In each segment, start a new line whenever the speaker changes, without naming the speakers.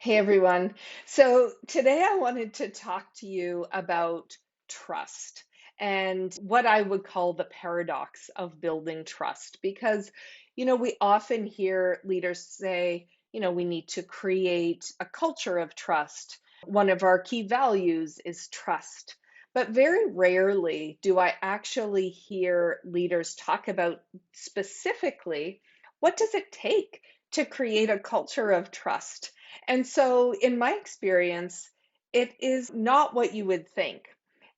Hey everyone. So today I wanted to talk to you about trust and what I would call the paradox of building trust. Because, we often hear leaders say, we need to create a culture of trust. One of our key values is trust. But very rarely do I actually hear leaders talk about specifically what does it take to create a culture of trust. And so, in my experience, it is not what you would think.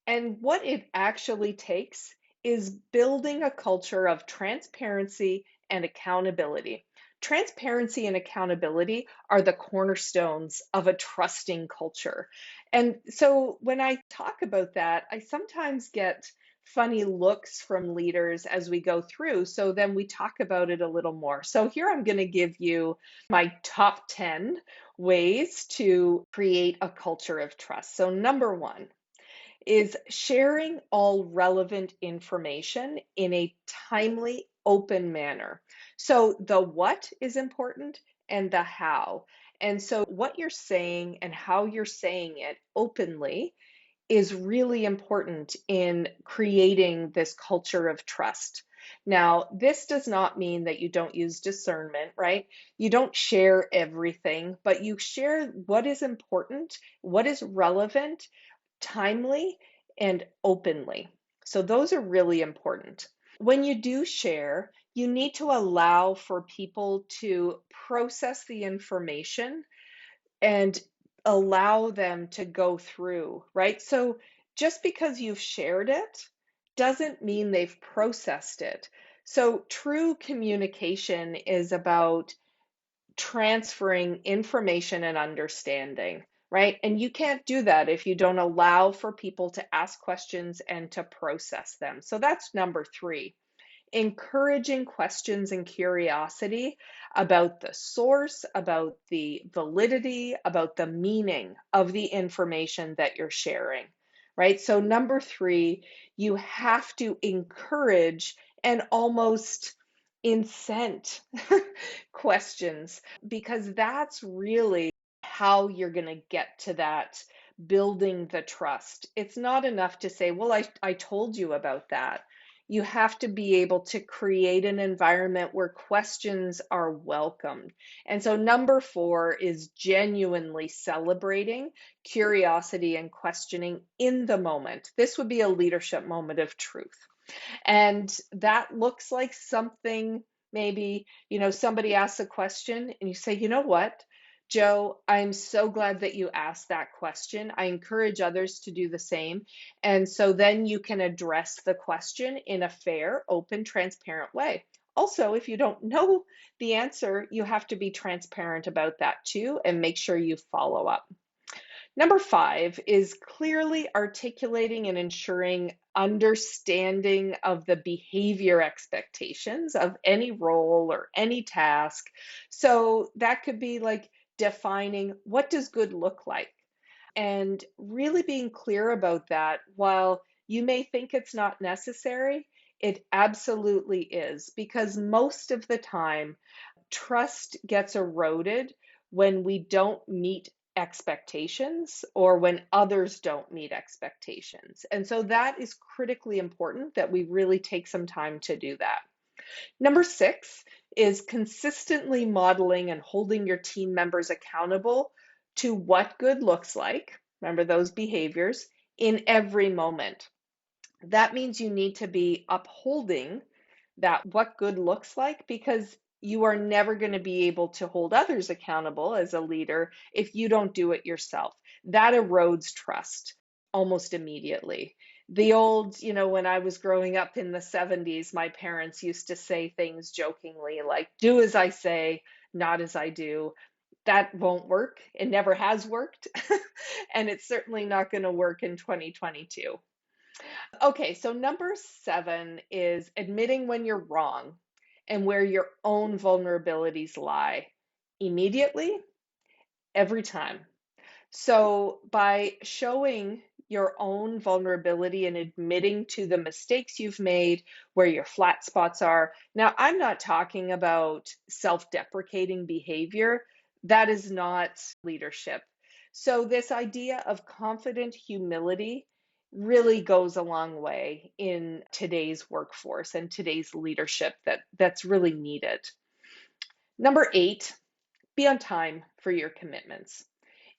And what it actually takes is building a culture of transparency and accountability. Transparency and accountability are the cornerstones of a trusting culture. And so, when I talk about that, I sometimes get funny looks from leaders as we go through. So, then we talk about it a little more. So, here I'm going to give you my top 10 ways to create a culture of trust. So, number one is sharing all relevant information in a timely, open manner. So, the what is important and the how. And so, what you're saying and how you're saying it openly is really important in creating this culture of trust. Now, this does not mean that you don't use discernment, right? You don't share everything, but you share what is important, what is relevant, timely, and openly. So, those are really important. When you do share, you need to allow for people to process the information and allow them to go through, right? So just because you've shared it doesn't mean they've processed it. So true communication is about transferring information and understanding, right? And you can't do that if you don't allow for people to ask questions and to process them. So that's number three, encouraging questions and curiosity about the source, about the validity, about the meaning of the information that you're sharing, right? So, number three, you have to encourage and almost incent questions because that's really how you're going to get to that building the trust. It's not enough to say, well, I told you about that. You have to be able to create an environment where questions are welcomed. And so, number four is genuinely celebrating curiosity and questioning in the moment. This would be a leadership moment of truth. And that looks like something maybe, somebody asks a question and you say, you know what? Joe, I'm so glad that you asked that question. I encourage others to do the same. And so then you can address the question in a fair, open, transparent way. Also, if you don't know the answer, you have to be transparent about that too and make sure you follow up. Number five is clearly articulating and ensuring understanding of the behavior expectations of any role or any task. So that could be like defining what does good look like and really being clear about that. While you may think it's not necessary, it absolutely is because most of the time trust gets eroded when we don't meet expectations or when others don't meet expectations. And so that is critically important that we really take some time to do that. Number six is consistently modeling and holding your team members accountable to what good looks like. Remember those behaviors in every moment. That means you need to be upholding that what good looks like because you are never going to be able to hold others accountable as a leader if you don't do it yourself. That erodes trust almost immediately. The old, when I was growing up in the 70s, my parents used to say things jokingly like, do as I say, not as I do. That won't work. It never has worked. And it's certainly not going to work in 2022. Okay, so number seven is admitting when you're wrong and where your own vulnerabilities lie immediately, every time. So, by showing your own vulnerability and admitting to the mistakes you've made, where your flat spots are. Now, I'm not talking about self deprecating behavior. That is not leadership. So, this idea of confident humility really goes a long way in today's workforce and today's leadership that's really needed. Number 8, be on time for your commitments.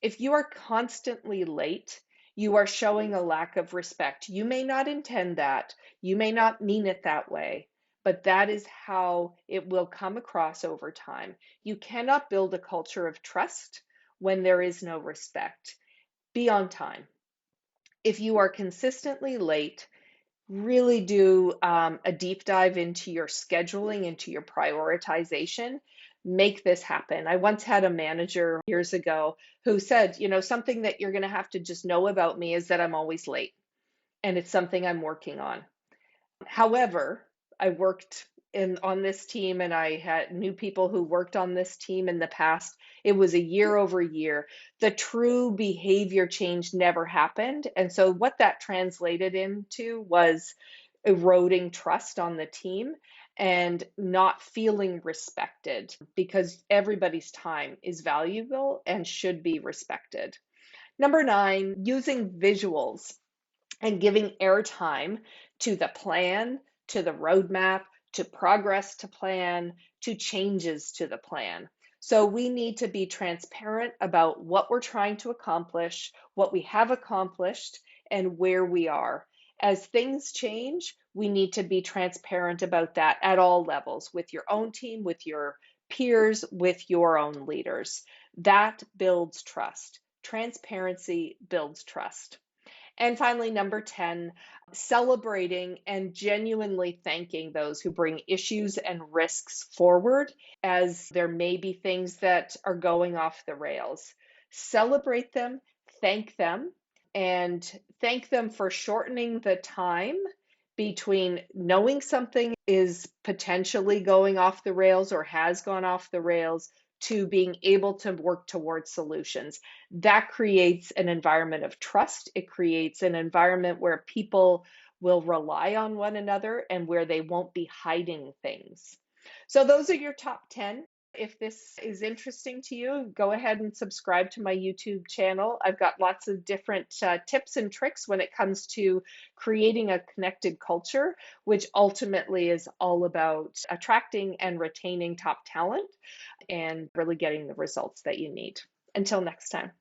If you are constantly late, you are showing a lack of respect. You may not intend that, you may not mean it that way, but that is how it will come across over time. You cannot build a culture of trust when there is no respect. Be on time. If you are consistently late, really do a deep dive into your scheduling, into your prioritization. Make this happen. I once had a manager years ago who said, something that you're going to have to just know about me is that I'm always late, and it's something I'm working on. However, I worked in on this team and I had knew people who worked on this team in the past. It was a year over year. The true behavior change never happened. And so what that translated into was eroding trust on the team and not feeling respected because everybody's time is valuable and should be respected. Number 9, using visuals and giving airtime to the plan, to the roadmap, to progress to plan, to changes to the plan. So we need to be transparent about what we're trying to accomplish, what we have accomplished, and where we are. As things change, we need to be transparent about that at all levels with your own team, with your peers, with your own leaders. That builds trust. Transparency builds trust. And finally, number 10, celebrating and genuinely thanking those who bring issues and risks forward as there may be things that are going off the rails. Celebrate them, thank them, and thank them for shortening the time between knowing something is potentially going off the rails or has gone off the rails to being able to work towards solutions. That creates an environment of trust. It creates an environment where people will rely on one another and where they won't be hiding things. So, those are your top 10. If this is interesting to you, go ahead and subscribe to my YouTube channel. I've got lots of different tips and tricks when it comes to creating a connected culture, which ultimately is all about attracting and retaining top talent and really getting the results that you need. Until next time.